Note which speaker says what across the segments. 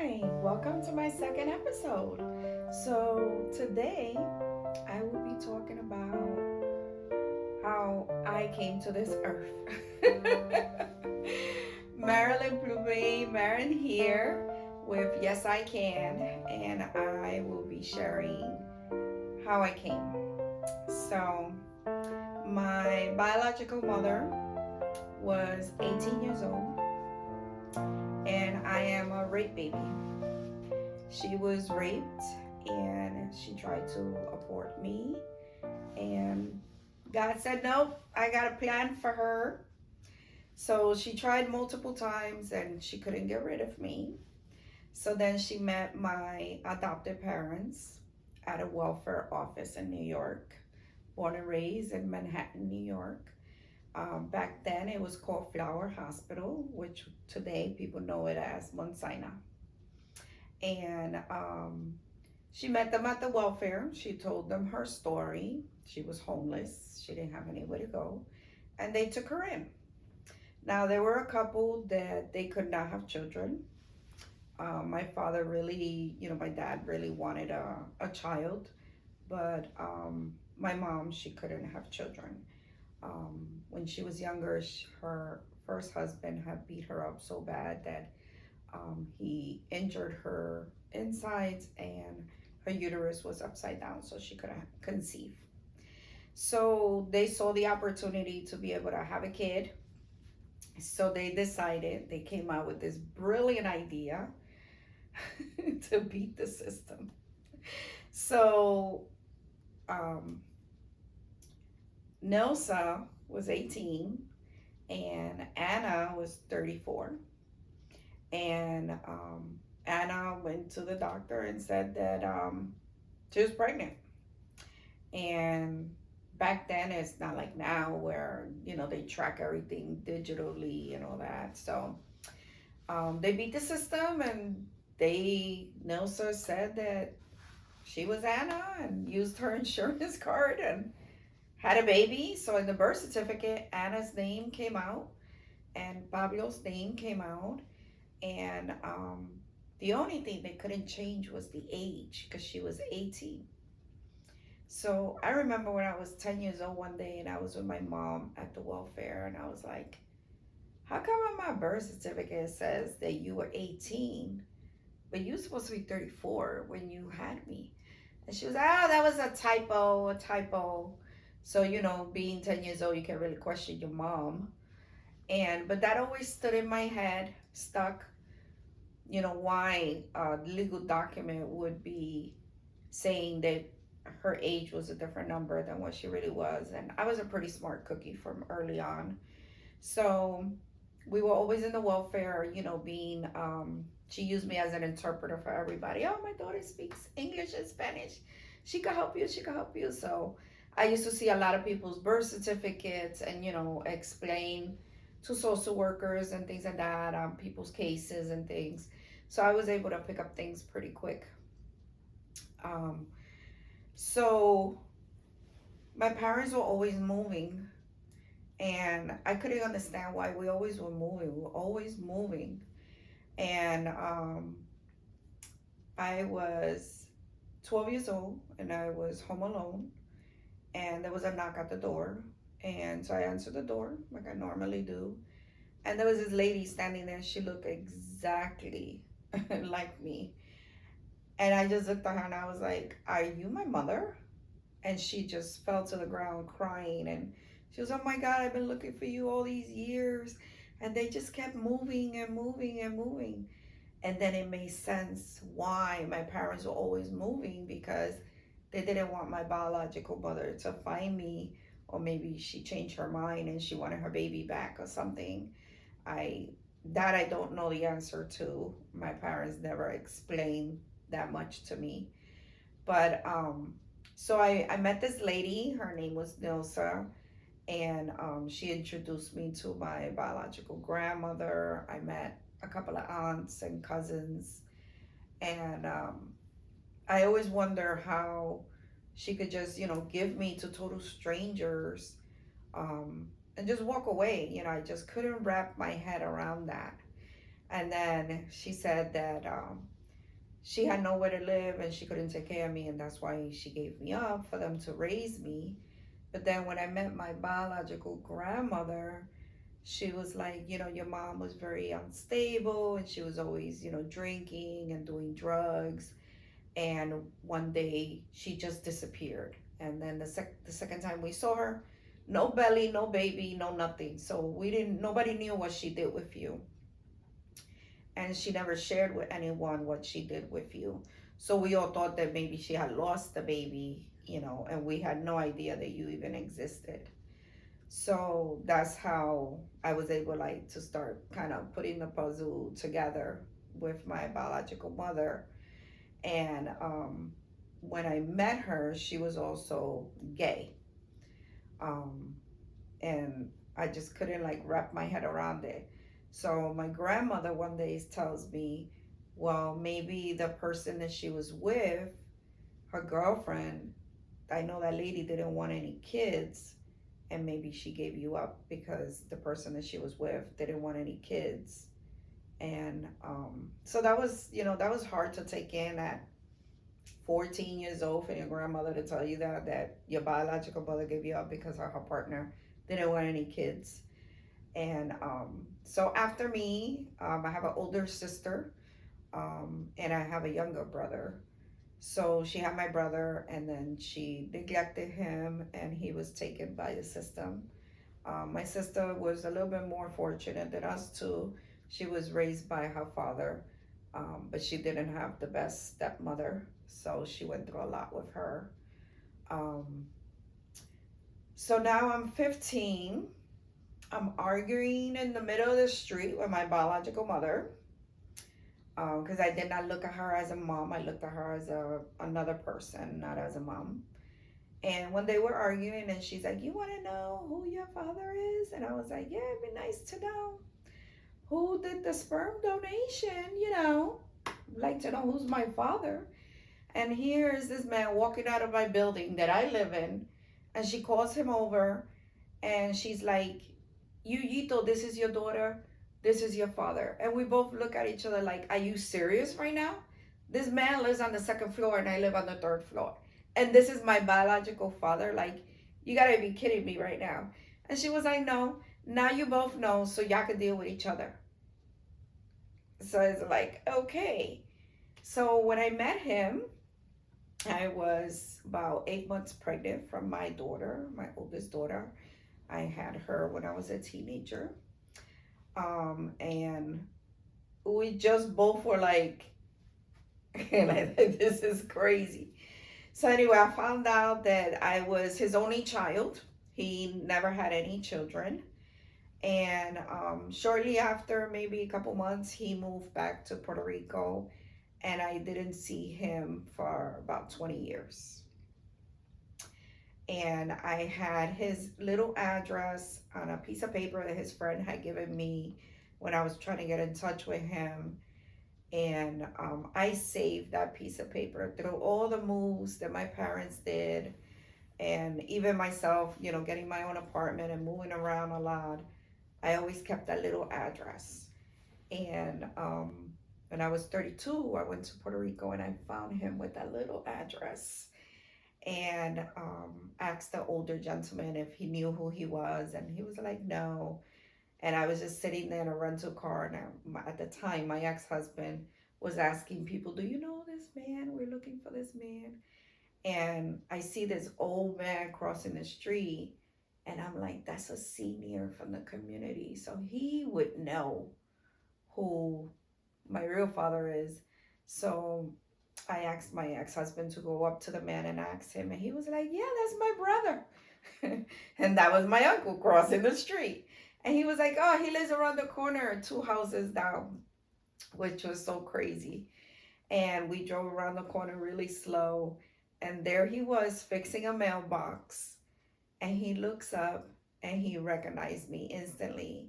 Speaker 1: Hi, welcome to my second episode. So, today I will be talking about how I came to this earth. Maryland Plumey Marin here with Yes I Can, and I will be sharing how I came. So, my biological mother was 18 years old, and I am a rape baby. She was raped and she tried to abort me. And God said, nope, I got a plan for her. So she tried multiple times and she couldn't get rid of me. So then she met my adopted parents at a welfare office in New York, born and raised in Manhattan, New York. Back then it was called Flower Hospital, which today people know it as Mount Sinai. And she met them at the welfare. She told them her story. She was homeless. She didn't have anywhere to go. And they took her in. Now, there were a couple that they could not have children. My father really, my dad really wanted a child. But my mom, she couldn't have children. When she was younger, her first husband had beat her up so bad that he injured her insides and her uterus was upside down, so she couldn't conceive. So they saw the opportunity to be able to have a kid. So they decided, they came out with this brilliant idea to beat the system. So um, Nelsa was 18 and Anna was 34. And Anna went to the doctor and said that she was pregnant. And back then, it's not like now where they track everything digitally and all that. So they beat the system, and Nelsa said that she was Anna and used her insurance card and had a baby. So in the birth certificate, Anna's name came out and Pablo's name came out. And the only thing they couldn't change was the age because she was 18. So I remember when I was 10 years old one day and I was with my mom at the welfare and I was like, how come on my birth certificate it says that you were 18, but you're supposed to be 34 when you had me? And she was like, oh, that was a typo, a typo. So, being 10 years old, you can really question your mom. But that always stood in my head, stuck. Why a legal document would be saying that her age was a different number than what she really was. And I was a pretty smart cookie from early on. So we were always in the welfare, being, she used me as an interpreter for everybody. Oh, my daughter speaks English and Spanish. She could help you. She could help you. So I used to see a lot of people's birth certificates and, explain to social workers and things like that, people's cases and things. So I was able to pick up things pretty quick. Um, so my parents were always moving, and I couldn't understand why we always were moving. We were always moving. And I was 12 years old, and I was home alone, and there was a knock at the door. And so I answered the door like I normally do. And there was this lady standing there. She looked exactly like me. And I just looked at her and I was like, are you my mother? And she just fell to the ground crying. And she was, oh my God, I've been looking for you all these years. And they just kept moving and moving and moving. And then it made sense why my parents were always moving, because they didn't want my biological mother to find me, or maybe she changed her mind and she wanted her baby back or something. I don't know the answer to. My parents never explained that much to me. But so I met this lady. Her name was Nilsa, and she introduced me to my biological grandmother. I met a couple of aunts and cousins, and I always wonder how she could just give me to total strangers, and just walk away. I just couldn't wrap my head around that. And then she said that she had nowhere to live and she couldn't take care of me, and that's why she gave me up for them to raise me. But then when I met my biological grandmother, she was like, your mom was very unstable and she was always, drinking and doing drugs. And one day she just disappeared. And then the second time we saw her, no belly, no baby, no nothing. So nobody knew what she did with you. And she never shared with anyone what she did with you. So we all thought that maybe she had lost the baby, and we had no idea that you even existed. So that's how I was able like to start kind of putting the puzzle together with my biological mother. And when I met her, she was also gay. Um, and I just couldn't like wrap my head around it. So my grandmother one day tells me, well, maybe the person that she was with, her girlfriend, I know that lady didn't want any kids, and maybe she gave you up because the person that she was with didn't want any kids. And so that was hard to take in at 14 years old, for your grandmother to tell you that your biological mother gave you up because her partner didn't want any kids. And so after me, I have an older sister, and I have a younger brother. So she had my brother, and then she neglected him, and he was taken by the system. My sister was a little bit more fortunate than us too. She was raised by her father, but she didn't have the best stepmother, so she went through a lot with her. Um, so now I'm 15. I'm arguing in the middle of the street with my biological mother because I did not look at her as a mom. I looked at her as another person, not as a mom. And when they were arguing, and she's like, "You want to know who your father is?" And I was like, "Yeah, it'd be nice to know who did the sperm donation. I'd like to know who's my father." And here is this man walking out of my building that I live in, and she calls him over, and she's like, Yito, this is your daughter, this is your father. And we both look at each other like, are you serious right now? This man lives on the second floor and I live on the third floor. And this is my biological father. Like, you gotta be kidding me right now. And she was like, no, now you both know, so y'all can deal with each other. So it's like, okay. So when I met him, I was about 8 months pregnant from my daughter, my oldest daughter. I had her when I was a teenager. And we just both were like, like, this is crazy. So anyway, I found out that I was his only child. He never had any children. And shortly after, maybe a couple months, he moved back to Puerto Rico. And I didn't see him for about 20 years. And I had his little address on a piece of paper that his friend had given me when I was trying to get in touch with him. And I saved that piece of paper through all the moves that my parents did, and even myself, getting my own apartment and moving around a lot. I always kept that little address. And when I was 32, I went to Puerto Rico and I found him with that little address, and asked the older gentleman if he knew who he was, and he was like, no. And I was just sitting there in a rental car, and at the time, my ex-husband was asking people, do you know this man? We're looking for this man. And I see this old man crossing the street, and I'm like, that's a senior from the community, so he would know who my real father is. So I asked my ex-husband to go up to the man and ask him, and he was like, yeah, that's my brother. And that was my uncle crossing the street. And he was like, oh, he lives around the corner, 2 houses down, which was so crazy. And we drove around the corner really slow, and there he was fixing a mailbox. And he looks up and he recognized me instantly.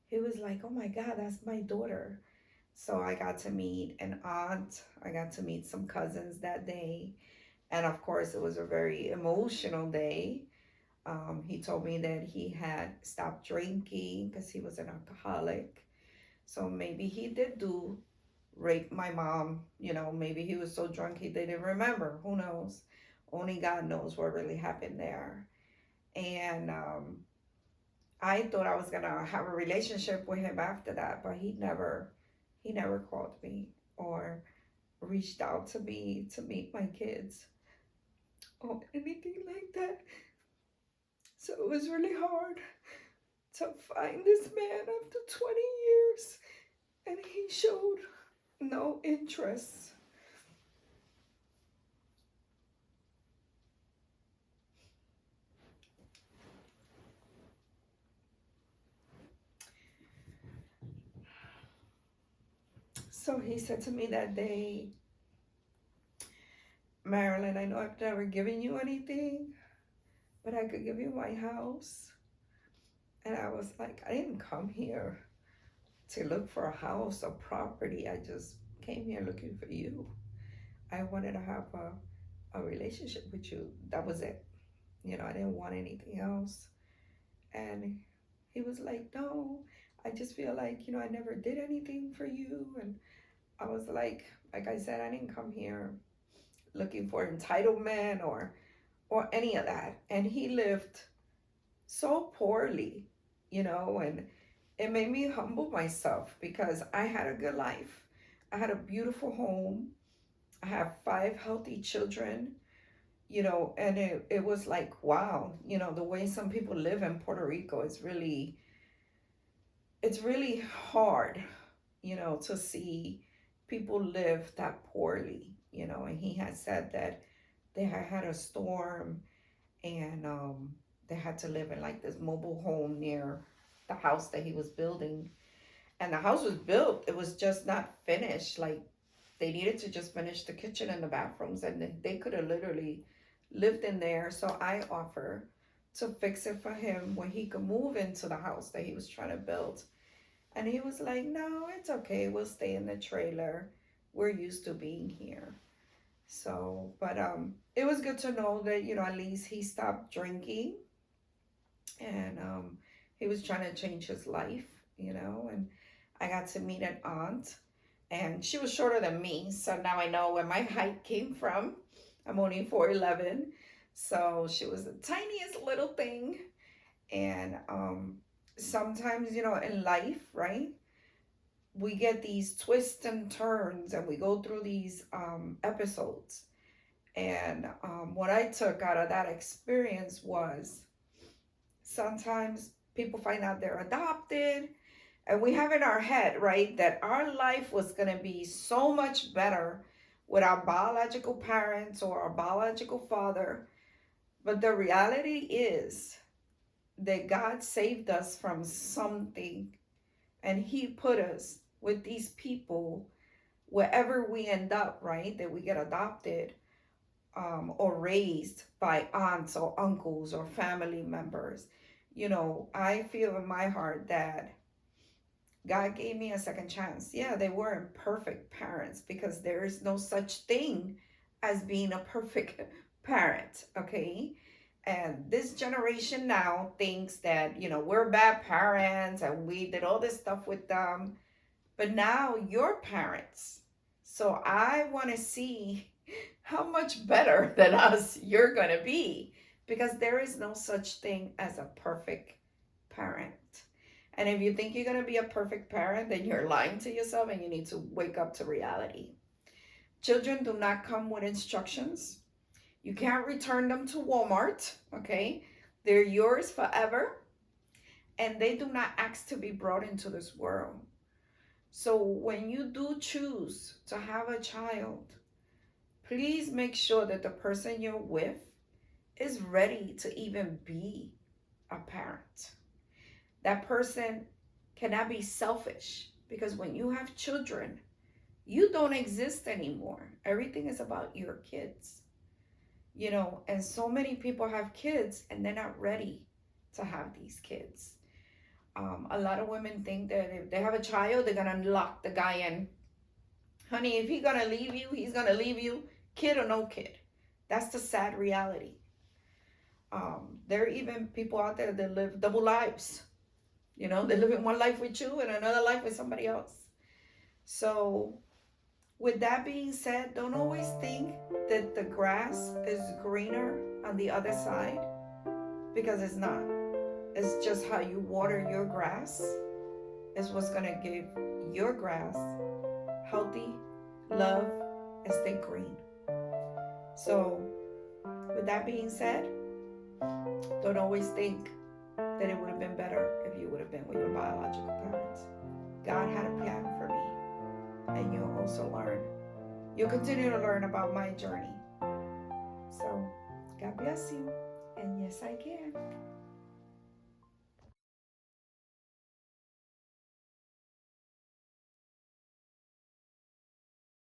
Speaker 1: He was like, oh my God, that's my daughter. So I got to meet an aunt. I got to meet some cousins that day. And of course, it was a very emotional day. He told me that he had stopped drinking because he was an alcoholic. So maybe he did do rape my mom. Maybe he was so drunk he didn't remember. Who knows? Only God knows what really happened there. And I thought I was gonna have a relationship with him after that, but he never called me or reached out to me to meet my kids or anything like that. So it was really hard to find this man after 20 years, and he showed no interest. So he said to me that day, Marilyn, I know I've never given you anything, but I could give you my house. And I was like, I didn't come here to look for a house or property. I just came here looking for you. I wanted to have a relationship with you. That was it. I didn't want anything else. And he was like, no, I just feel like, I never did anything for you. And I was like I said, I didn't come here looking for entitlement or any of that. And he lived so poorly, and it made me humble myself because I had a good life. I had a beautiful home. I have 5 healthy children, and it was like, wow, the way some people live in Puerto Rico is it's really hard, to see people live that poorly, and he had said that they had a storm and they had to live in like this mobile home near the house that he was building. And the house was built, it was just not finished. Like they needed to just finish the kitchen and the bathrooms, and they could have literally lived in there. So I offered to fix it for him when he could move into the house that he was trying to build. And he was like, no, it's okay, we'll stay in the trailer, we're used to being here. So, but it was good to know that, at least he stopped drinking, and he was trying to change his life, and I got to meet an aunt, and she was shorter than me, so now I know where my height came from. I'm only 4'11", so she was the tiniest little thing. And sometimes, in life, right, we get these twists and turns, and we go through these episodes. And what I took out of that experience was sometimes people find out they're adopted, and we have in our head, right, that our life was going to be so much better with our biological parents or our biological father. But the reality is that God saved us from something, and he put us with these people wherever we end up, right, that we get adopted, or raised by aunts or uncles or family members. I feel in my heart that God gave me a second chance. Yeah, they weren't perfect parents, because there is no such thing as being a perfect parent, okay? And this generation now thinks that, we're bad parents and we did all this stuff with them. But now you're parents. So I want to see how much better than us you're going to be, because there is no such thing as a perfect parent. And if you think you're going to be a perfect parent, then you're lying to yourself, and you need to wake up to reality. Children do not come with instructions. You can't return them to Walmart, okay? They're yours forever, and they do not ask to be brought into this world. So when you do choose to have a child, please make sure that the person you're with is ready to even be a parent. That person cannot be selfish, because when you have children, you don't exist anymore. Everything is about your kids. And so many people have kids and they're not ready to have these kids. A lot of women think that if they have a child, they're gonna lock the guy in. Honey, if he's gonna leave you, he's gonna leave you, kid or no kid. That's the sad reality. There are even people out there that live double lives. You know, they're living one life with you and another life with somebody else. So, with that being said, don't always think that the grass is greener on the other side, because it's not. It's just how you water your grass is what's going to give your grass healthy love and stay green. So, with that being said, don't always think that it would have been better if you would have been with your biological parents. God had a plan for me, and you'll also learn. You'll continue to learn about my journey. So, God bless you, and yes, I can.